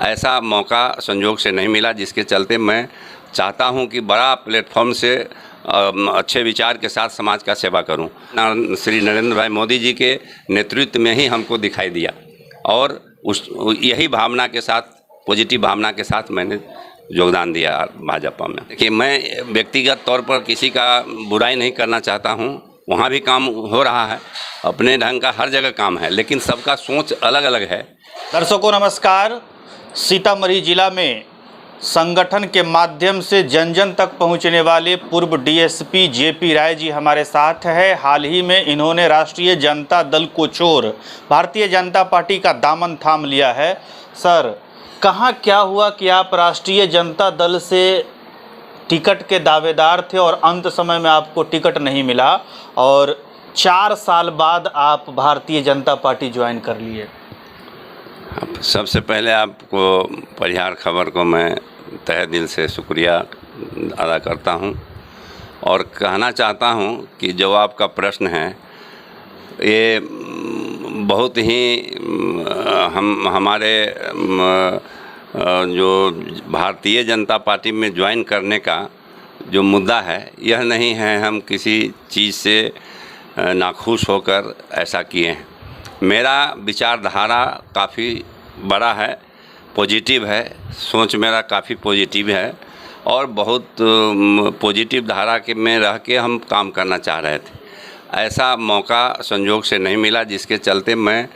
ऐसा मौका संयोग से नहीं मिला, जिसके चलते मैं चाहता हूं कि बड़ा प्लेटफॉर्म से अच्छे विचार के साथ समाज का सेवा करूं। श्री नरेंद्र भाई मोदी जी के नेतृत्व में ही हमको दिखाई दिया और यही भावना के साथ, पॉजिटिव भावना के साथ मैंने योगदान दिया भाजपा में। देखिए, मैं व्यक्तिगत तौर पर किसी का बुराई नहीं करना चाहता हूं। वहाँ भी काम हो रहा है, अपने ढंग का हर जगह काम है, लेकिन सबका सोच अलग अलग है। दर्शकों नमस्कार। सीतामढ़ी जिला में संगठन के माध्यम से जन जन तक पहुंचने वाले पूर्व डीएसपी जेपी राय जी हमारे साथ है। हाल ही में इन्होंने राष्ट्रीय जनता दल को छोड़ भारतीय जनता पार्टी का दामन थाम लिया है। सर, कहाँ क्या हुआ कि आप राष्ट्रीय जनता दल से टिकट के दावेदार थे और अंत समय में आपको टिकट नहीं मिला और 4 साल बाद आप भारतीय जनता पार्टी ज्वाइन कर लिए? सबसे पहले आपको परिहार खबर को मैं तहे दिल से शुक्रिया अदा करता हूं और कहना चाहता हूं कि जो आपका प्रश्न है ये बहुत ही हमारे जो भारतीय जनता पार्टी में ज्वाइन करने का जो मुद्दा है, यह नहीं है हम किसी चीज़ से नाखुश होकर ऐसा किए हैं। मेरा विचारधारा काफ़ी बड़ा है, पॉजिटिव है, सोच मेरा काफ़ी पॉजिटिव है और बहुत पॉजिटिव धारा के में रह के हम काम करना चाह रहे थे। ऐसा मौका संयोग से नहीं मिला, जिसके चलते मैं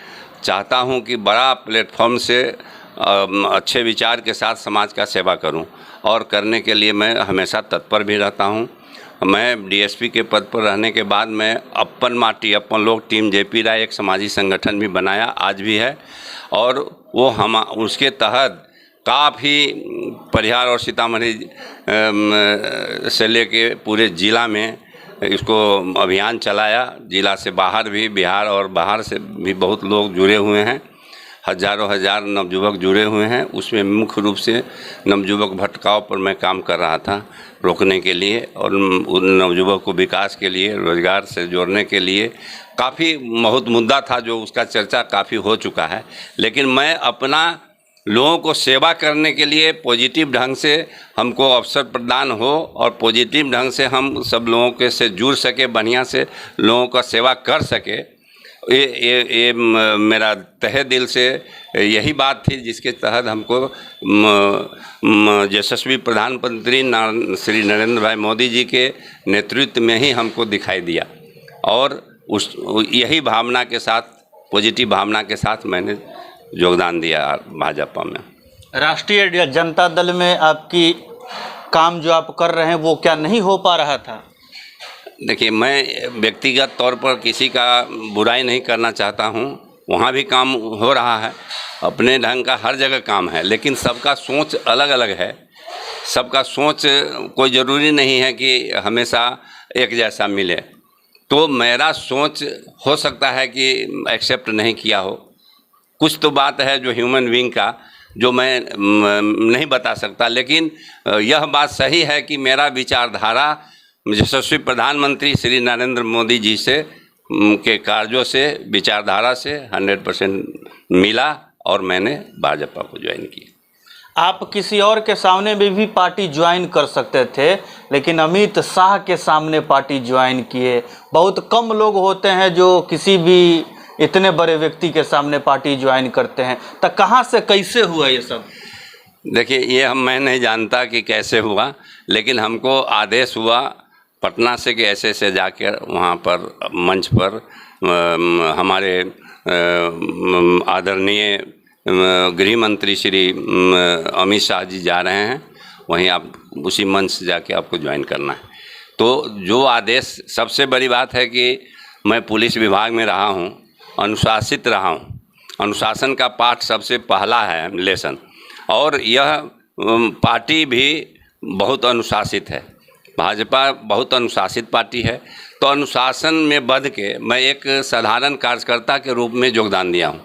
चाहता हूं कि बड़ा प्लेटफॉर्म से अच्छे विचार के साथ समाज का सेवा करूं और करने के लिए मैं हमेशा तत्पर भी रहता हूं। मैं डीएसपी के पद पर रहने के बाद मैं अपन माटी अपन लोग टीम जेपी राय एक सामाजिक संगठन भी बनाया, आज भी है, और वो हम उसके तहत काफ़ी परिहार और सीतामढ़ी से लेके पूरे ज़िला में इसको अभियान चलाया। ज़िला से बाहर भी, बिहार और बाहर से भी बहुत लोग जुड़े हुए हैं, हज़ारों हजार नवयुवक जुड़े हुए हैं। उसमें मुख्य रूप से नवयुवक भटकाव पर मैं काम कर रहा था, रोकने के लिए और उन नवयुवक को विकास के लिए, रोजगार से जोड़ने के लिए काफ़ी बहुत मुद्दा था, जो उसका चर्चा काफ़ी हो चुका है। लेकिन मैं अपना लोगों को सेवा करने के लिए पॉजिटिव ढंग से हमको अवसर प्रदान हो और पॉजिटिव ढंग से हम सब लोगों के से जुड़ सके, बढ़िया से लोगों का सेवा कर सके, ये मेरा तहे दिल से यही बात थी, जिसके तहत हमको यशस्वी प्रधानमंत्री श्री नरेंद्र भाई मोदी जी के नेतृत्व में ही हमको दिखाई दिया और यही भावना के साथ, पॉजिटिव भावना के साथ मैंने योगदान दिया भाजपा में। राष्ट्रीय जनता दल में आपकी काम जो आप कर रहे हैं वो क्या नहीं हो पा रहा था? देखिए, मैं व्यक्तिगत तौर पर किसी का बुराई नहीं करना चाहता हूं। वहाँ भी काम हो रहा है, अपने ढंग का हर जगह काम है, लेकिन सबका सोच अलग अलग है। सबका सोच कोई ज़रूरी नहीं है कि हमेशा एक जैसा मिले। तो मेरा सोच हो सकता है कि एक्सेप्ट नहीं किया हो, कुछ तो बात है जो ह्यूमन बीइंग का, जो मैं नहीं बता सकता, लेकिन यह बात सही है कि मेरा विचारधारा यशस्वी प्रधानमंत्री श्री नरेंद्र मोदी जी से के कार्यों से, विचारधारा से 100% मिला और मैंने भाजपा को ज्वाइन किया। आप किसी और के सामने भी पार्टी ज्वाइन कर सकते थे, लेकिन अमित शाह के सामने पार्टी ज्वाइन किए। बहुत कम लोग होते हैं जो किसी भी इतने बड़े व्यक्ति के सामने पार्टी ज्वाइन करते हैं। तो कहाँ से कैसे हुआ ये सब? देखिए, ये मैं नहीं जानता कि कैसे हुआ, लेकिन हमको आदेश हुआ पटना से कि ऐसे से जाकर वहाँ पर मंच पर हमारे आदरणीय गृह मंत्री श्री अमित शाह जी जा रहे हैं, वहीं आप उसी मंच से जाके आपको ज्वाइन करना है। तो जो आदेश, सबसे बड़ी बात है कि मैं पुलिस विभाग में रहा हूँ, अनुशासित रहा हूँ। अनुशासन का पाठ सबसे पहला है लेसन, और यह पार्टी भी बहुत अनुशासित है। भाजपा बहुत अनुशासित पार्टी है, तो अनुशासन में बंध के मैं एक साधारण कार्यकर्ता के रूप में योगदान दिया हूँ,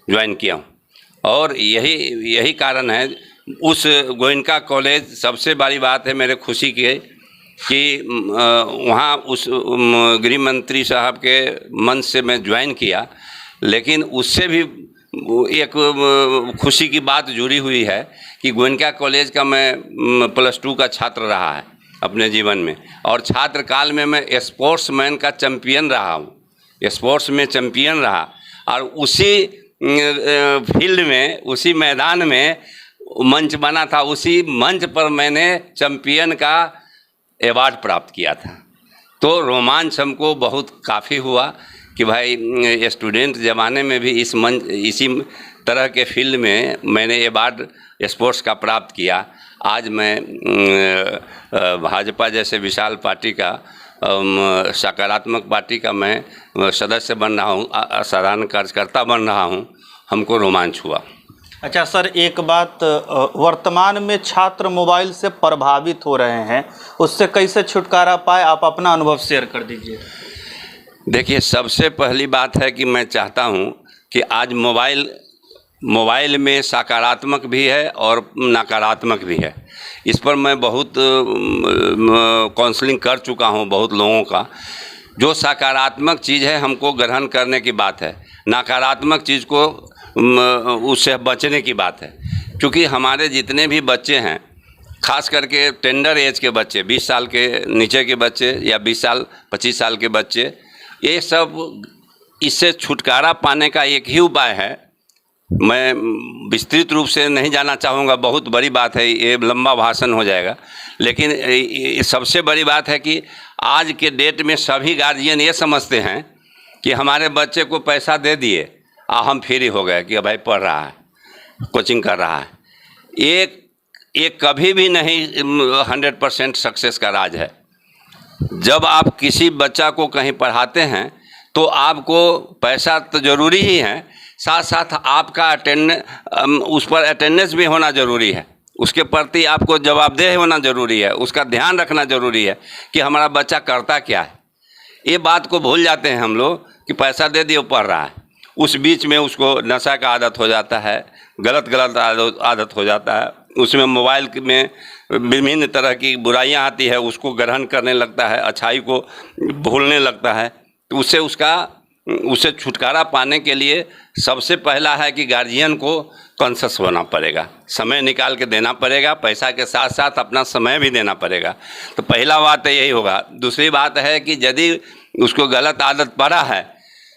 ज्वाइन किया हूँ। और यही कारण है। उस गोयनका कॉलेज, सबसे बड़ी बात है मेरे खुशी की कि वहाँ उस गृह मंत्री साहब के मंच से मैं ज्वाइन किया, लेकिन उससे भी एक खुशी की बात जुड़ी हुई है कि गोयनका कॉलेज का मैं +2 का छात्र रहा है अपने जीवन में, और छात्र काल में मैं स्पोर्ट्समैन का चैम्पियन रहा हूँ, स्पोर्ट्स में चैम्पियन रहा, और उसी फील्ड में, उसी मैदान में मंच बना था, उसी मंच पर मैंने चैम्पियन का अवार्ड प्राप्त किया था। तो रोमांच हमको बहुत काफ़ी हुआ कि भाई स्टूडेंट ज़माने में भी इसी तरह के फील्ड में मैंने अवार्ड स्पोर्ट्स का प्राप्त किया। आज मैं भाजपा जैसे विशाल पार्टी का, सकारात्मक पार्टी का मैं सदस्य बन रहा हूँ, साधारण कार्यकर्ता बन रहा हूँ। हमको रोमांच हुआ। अच्छा सर, एक बात, वर्तमान में छात्र मोबाइल से प्रभावित हो रहे हैं, उससे कैसे छुटकारा पाए, आप अपना अनुभव शेयर कर दीजिए। देखिए, सबसे पहली बात है कि मैं चाहता हूँ कि आज मोबाइल में सकारात्मक भी है और नकारात्मक भी है। इस पर मैं बहुत काउंसलिंग कर चुका हूँ बहुत लोगों का। जो सकारात्मक चीज़ है हमको ग्रहण करने की बात है, नकारात्मक चीज़ को उससे बचने की बात है। क्योंकि हमारे जितने भी बच्चे हैं, खास करके टेंडर एज के बच्चे, 20 साल के नीचे के बच्चे या 20 साल 25 साल के बच्चे, ये सब इससे छुटकारा पाने का एक ही उपाय है। मैं विस्तृत रूप से नहीं जाना चाहूँगा, बहुत बड़ी बात है, ये लंबा भाषण हो जाएगा। लेकिन सबसे बड़ी बात है कि आज के डेट में सभी गार्जियन ये समझते हैं कि हमारे बच्चे को पैसा दे दिए हम फ्री हो गए, कि भाई पढ़ रहा है, कोचिंग कर रहा है। एक कभी भी नहीं 100% सक्सेस का राज है। जब आप किसी बच्चा को कहीं पढ़ाते हैं तो आपको पैसा तो ज़रूरी ही है, साथ साथ आपका उस पर अटेंडेंस भी होना ज़रूरी है, उसके प्रति आपको जवाबदेह होना ज़रूरी है, उसका ध्यान रखना ज़रूरी है कि हमारा बच्चा करता क्या है। ये बात को भूल जाते हैं हम लोग कि पैसा दे दिए पढ़ रहा है। उस बीच में उसको नशा का आदत हो जाता है, गलत आदत हो जाता है, उसमें मोबाइल में विभिन्न तरह की बुराइयां आती है, उसको ग्रहण करने लगता है, अच्छाई को भूलने लगता है। तो उससे छुटकारा पाने के लिए सबसे पहला है कि गार्जियन को कॉन्शियस होना पड़ेगा, समय निकाल के देना पड़ेगा, पैसा के साथ साथ अपना समय भी देना पड़ेगा। तो पहला बात तो यही होगा। दूसरी बात है कि यदि उसको गलत आदत पड़ा है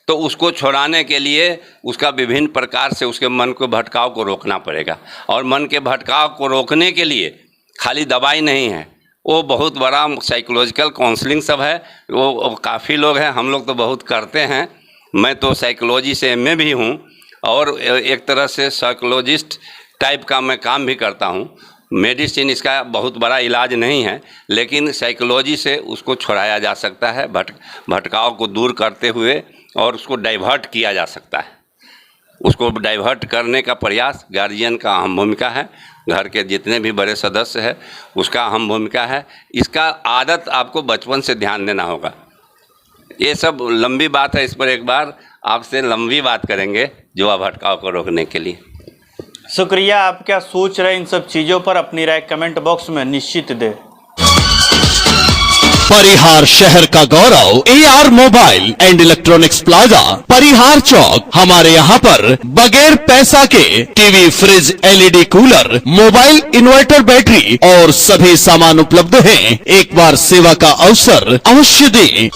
तो उसको छुड़ाने के लिए उसका विभिन्न प्रकार से उसके मन को भटकाव को रोकना पड़ेगा। और मन के भटकाव को रोकने के लिए खाली दवाई नहीं है, वो बहुत बड़ा साइकोलॉजिकल काउंसलिंग सब है। वो काफ़ी लोग हैं, हम लोग तो बहुत करते हैं। मैं तो साइकोलॉजी से MA भी हूँ और एक तरह से साइकोलॉजिस्ट टाइप का मैं काम भी करता हूँ। मेडिसिन इसका बहुत बड़ा इलाज नहीं है, लेकिन साइकोलॉजी से उसको छुड़ाया जा सकता है, भटकाव को दूर करते हुए, और उसको डाइवर्ट किया जा सकता है। उसको डाइवर्ट करने का प्रयास गार्जियन का अहम भूमिका है, घर के जितने भी बड़े सदस्य हैं उसका अहम भूमिका है। इसका आदत आपको बचपन से ध्यान देना होगा। ये सब लंबी बात है, इस पर एक बार आपसे लंबी बात करेंगे जुआ भटकाव को रोकने के लिए। शुक्रिया। आप क्या सोच रहे हैं इन सब चीज़ों पर, अपनी राय कमेंट बॉक्स में निश्चित दें। परिहार शहर का गौरव AR mobile and electronics plaza, Parihar चौक। हमारे यहाँ पर बगैर पैसा के TV, fridge, LED cooler, mobile, inverter, battery और सभी सामान उपलब्ध हैं। एक बार सेवा का अवसर अवश्य दें।